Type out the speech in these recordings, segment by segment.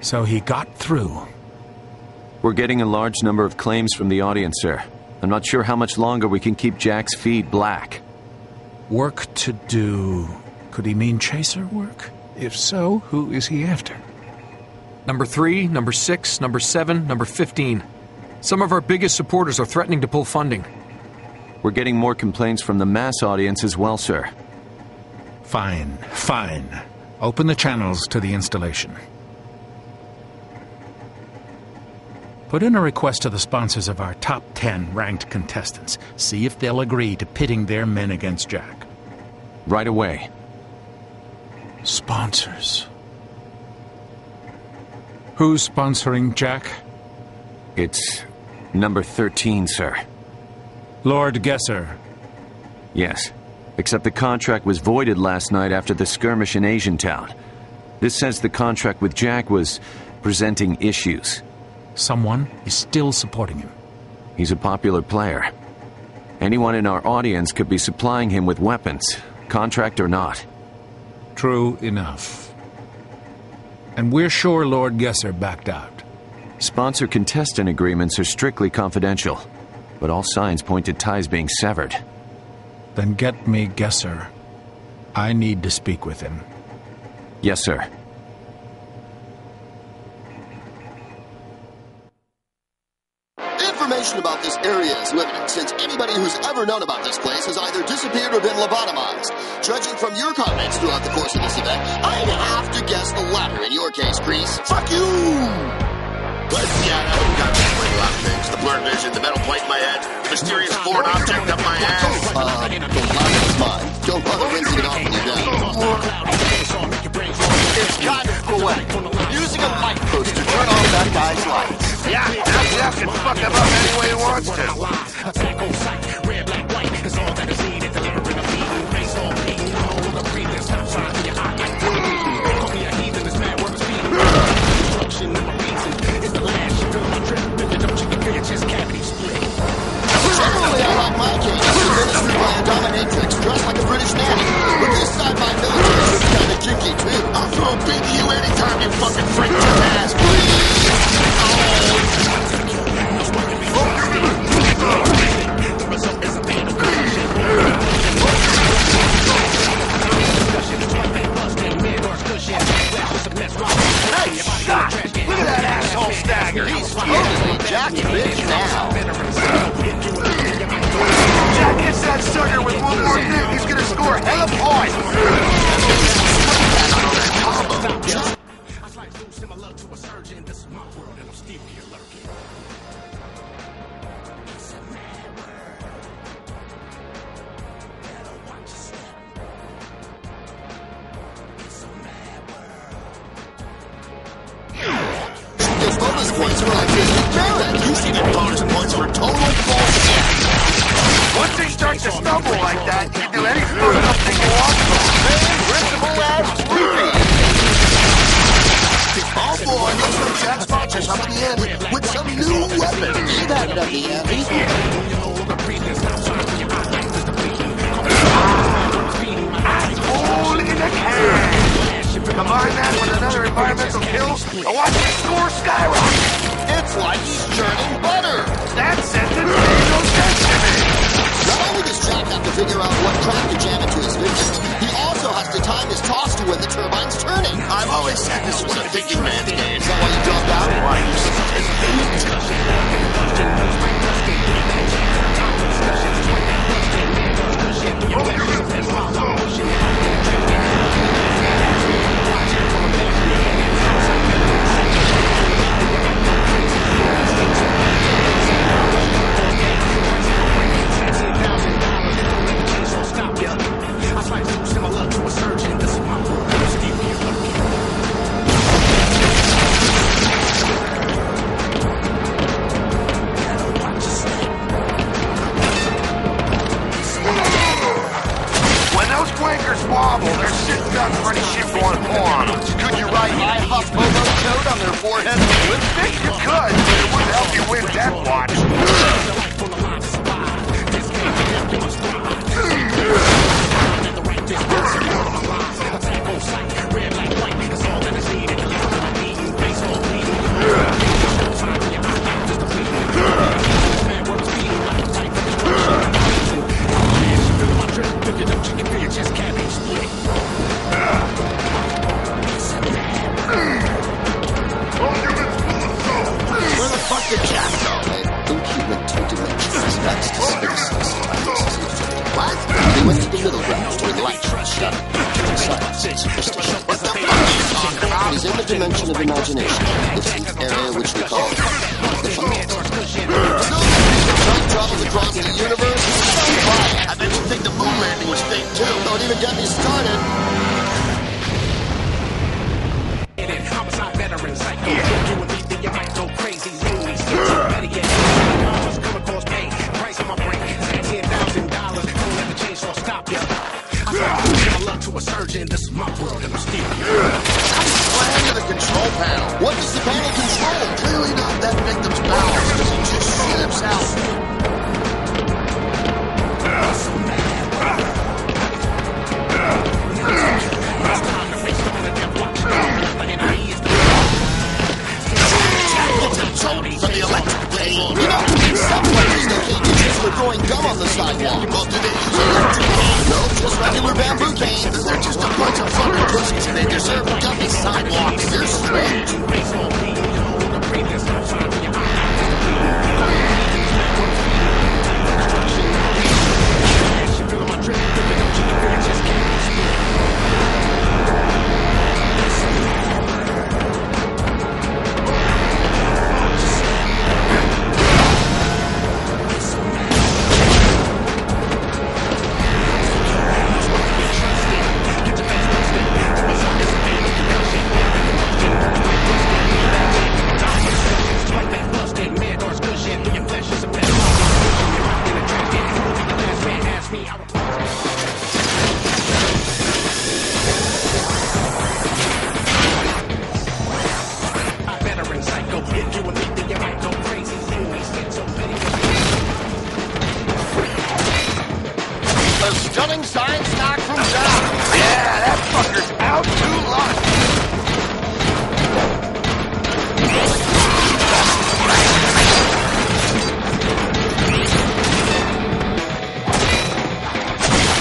So he got through. We're getting a large number of claims from the audience, sir. I'm not sure how much longer we can keep Jack's feed black. Work to do. Could he mean chaser work? If so, who is he after? Number 3, number 6, number 7, number 15. Some of our biggest supporters are threatening to pull funding. We're getting more complaints from the mass audience as well, sir. Fine, fine. Open the channels to the installation. Put in a request to the sponsors of our top 10 ranked contestants. See if they'll agree to pitting their men against Jack. Right away. Sponsors. Who's sponsoring Jack? It's number 13, sir. Lord Gesser. Yes, except the contract was voided last night after the skirmish in Asian Town. This says the contract with Jack was presenting issues. Someone is still supporting him. He's a popular player. Anyone in our audience could be supplying him with weapons, contract or not. True enough. And we're sure Lord Gesser backed out. Sponsor-contestant agreements are strictly confidential, but all signs point to ties being severed. Then get me Gesser. I need to speak with him. Yes, sir. Information about this area is limited, since anybody who's ever known about this place has either disappeared or been lobotomized. Judging from your comments throughout the course of this event, I'd have to guess the latter in your case, Grease. Fuck you! But yeah, I've got to explain a lot of things. The blurred vision, the metal plate in my head, the mysterious foreign object up my ass. The ladder is mine. Don't bother rinsing it off when you're done. It's gotten poetic. Using a light post to turn off that guy's lights. Yeah, now Jeff can fuck him up any way he wants to. Attack on sight, red, black, white is all that is needed. Delivering a beating, face on beating. Hold the previous stop sign to your eye. Call me a heathen, this man worth speeding. Destruction of my reason is the last you feel my trip. If you don't, you can feel your chest cavity split. Generally, I like my case administered by a dominatrix dressed like a British nanny. But this time, my military is kind of kinky, too. I'll throw a beat to you anytime you fucking freak your ass, please. Nice shot! Look at that asshole stagger! He's totally Jack's bitch now. Jack hits that sucker with one more hit, he's gonna score hella points. Similar to a surgeon, this is my world and I'm still here lurking. It's a mad world. Better watch your step. It's a mad world. Those bonus points were like this. You should get bonus points for total bullshit. Once he starts to stumble like that, you can do any fucked up thing you want to. Principal as groupie. All four new from Jack sponsors up at the end with some new weapon. You've had it at the end. All in a can. Combine that with another environmental kill, and watch the score skyrocket. It's like he's churning butter. That sentence made no sense to me. Not only does Jack have to figure out what trap to jam into his victims, he also has to time his toss to when the turbine's turning. I've always said this was a thinking man's game. Is that why you dropped out? Why you infinite dimension of imagination. It's an area which we call the vault. Time travels across the universe. I bet you think the moon landing was fake, too. Don't even get me started. Homicide veteran psycho. You and me think you might go crazy. Loony, better yet, just come across pay. Price on my break, $10,000. Don't let the chainsaw stop ya. I give my love to a surgeon. This is my world, and I'm stealing. Plan to the control panel. What does the panel control? Clearly not that victim's powers. Does he just shit himself? From the electric blade. You know, some players they can't get just for throwing gum on the sidewalk. Well, do they use electric cane? No, just regular bamboo canes. They're just a bunch of fucking pussies and they deserve gummy sidewalks. They're strange. A stunning science knock from Doc. Yeah, that fucker's out to lunch.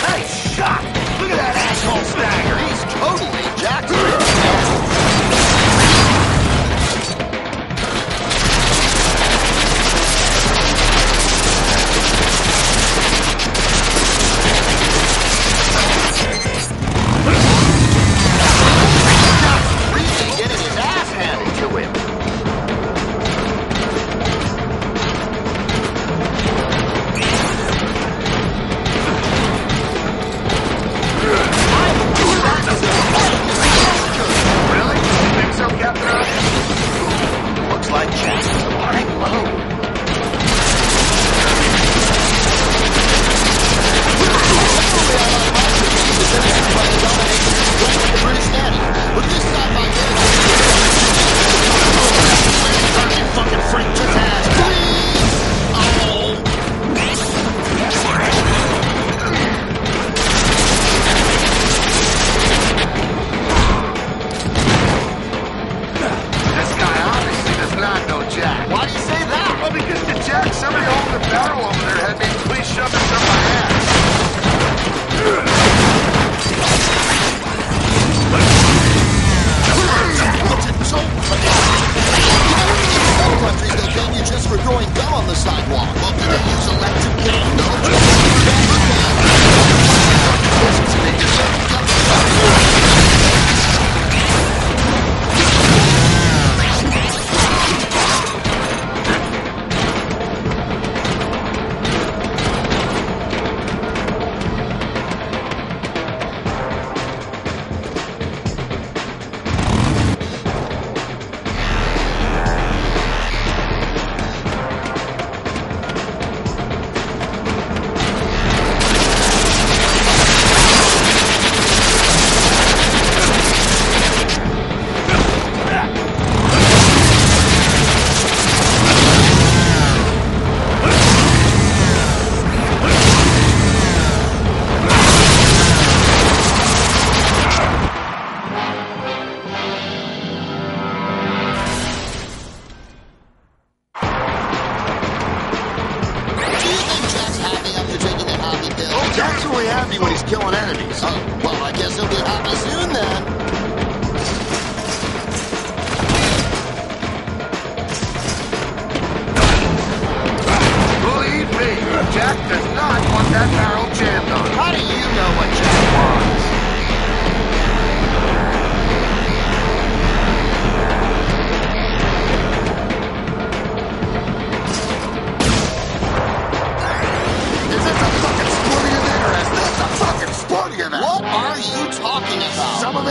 Nice shot. Look at that asshole stagger. He's totally jacked.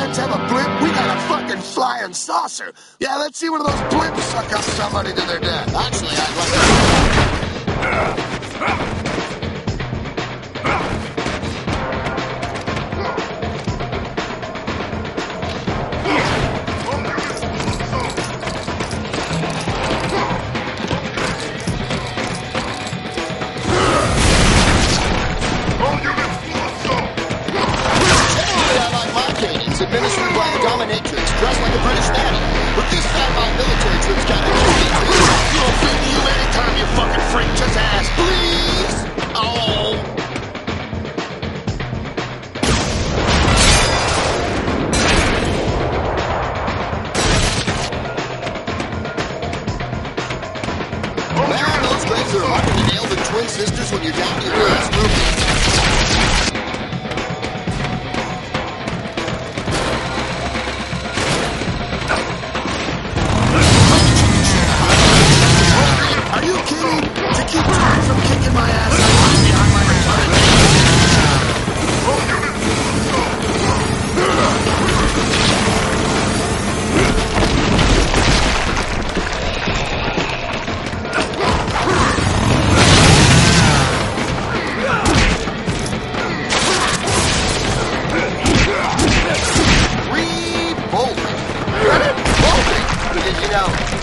Jets have a blimp, we got a fucking flying saucer. Yeah, let's see one of those blimps suck up somebody to their death. Actually, I'd like to... administered by a dominatrix dressed like a British nanny. But this time my military troops got it. You'll feed me you anytime, you fucking freak. Just ask, please. Oh. Man, those graves are hard to nail the twin sisters when you're down to your last movie.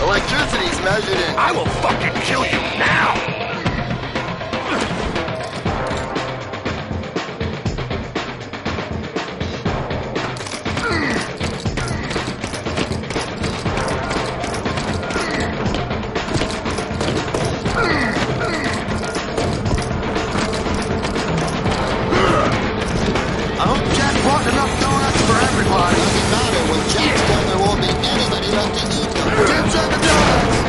Electricity's measured in. I will fucking kill you now! I hope Jack bought enough donuts for everybody. Doesn't matter. When Jack's done, there won't be anybody left to eat them. Dibs on the donuts!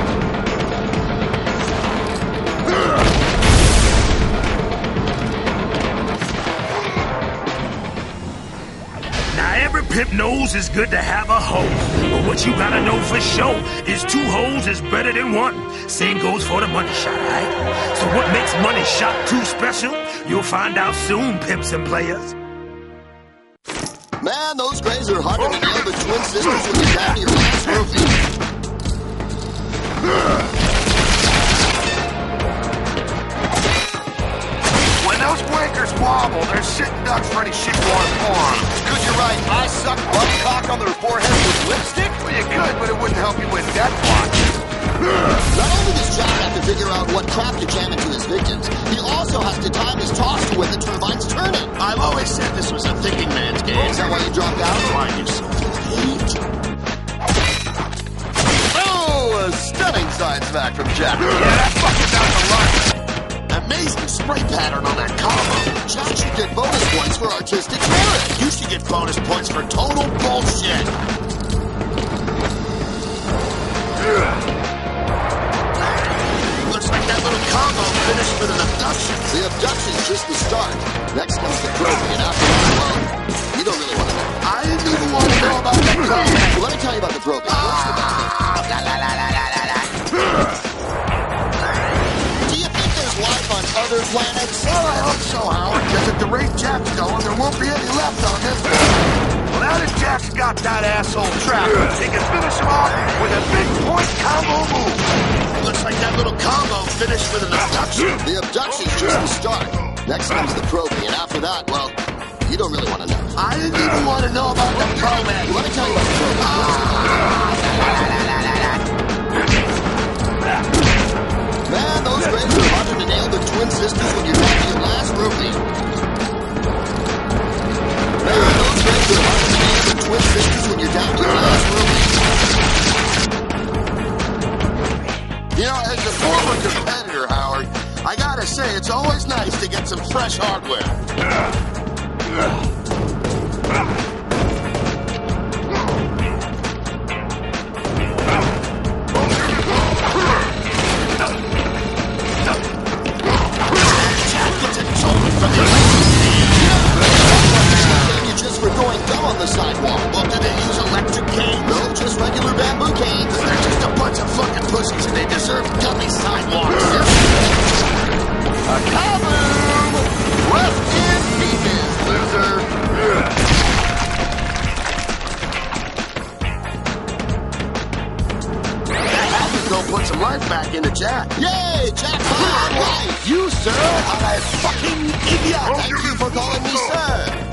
Now every pimp knows it's good to have a hoe. But what you gotta know for sure is 2 hoes is better than 1. Same goes for the money shot, right? So what makes money shot too special? You'll find out soon, pimps and players. Man, those graves are harder to nail than twin sisters when you're down to your last movie. When those wankers wobble, they're sitting ducks for any shitborn porn. Because you're right, I suck butt cock on their foreheads with lipstick. Well, you could, but it wouldn't help you with death watch. Not only does Jack have to figure out what crap to jam into his victims, he also has to time his toss to when the turbine's turning. I've always said this was a thinking man's game. Is that why you dropped out? Why, you son of a hate? Oh, a stunning side smack from Jack. Yeah, that fucking down the line. Amazing spray pattern on that combo. Jack should get bonus points for artistic merit. You should get bonus points for total bullshit. Looks like that little combo finished with an abduction. The abduction's just the start. Next comes the probing, and after that, well, you don't really want to know. I didn't even want to know about that combo. Well, let me tell you about the probing. What's the best thing? Do you think there's life on other planets? Well, I hope so, Howard, because at the rate Jack's going, there won't be any left on this planet. Well, now that Jack's got that asshole trapped, he can finish him off with a big point combo move. Looks like that little combo finished with an abduction. The abduction's just the start. Next comes the probing, and after that, well, you don't really want to know. I didn't even want to know about the probing. Let me tell you about the probing. Man, those graves are harder to nail than twin sisters when you're down to your last movie. Man, those graves are harder to nail than twin sisters when you're down to your last movie. You know, as a former competitor, Howard, I gotta say, it's always nice to get some fresh hardware. Just for going dumb on the sidewalk. Well, do they use electric canes? No, just regular bamboo canes. They're just a bunch of fucking pussies and they deserve dummy sidewalks. A kaboom! Rest in peace. put some life back into Jack. Yay, jackpot on life! You, sir, are a fucking idiot. Thank you for calling me sir.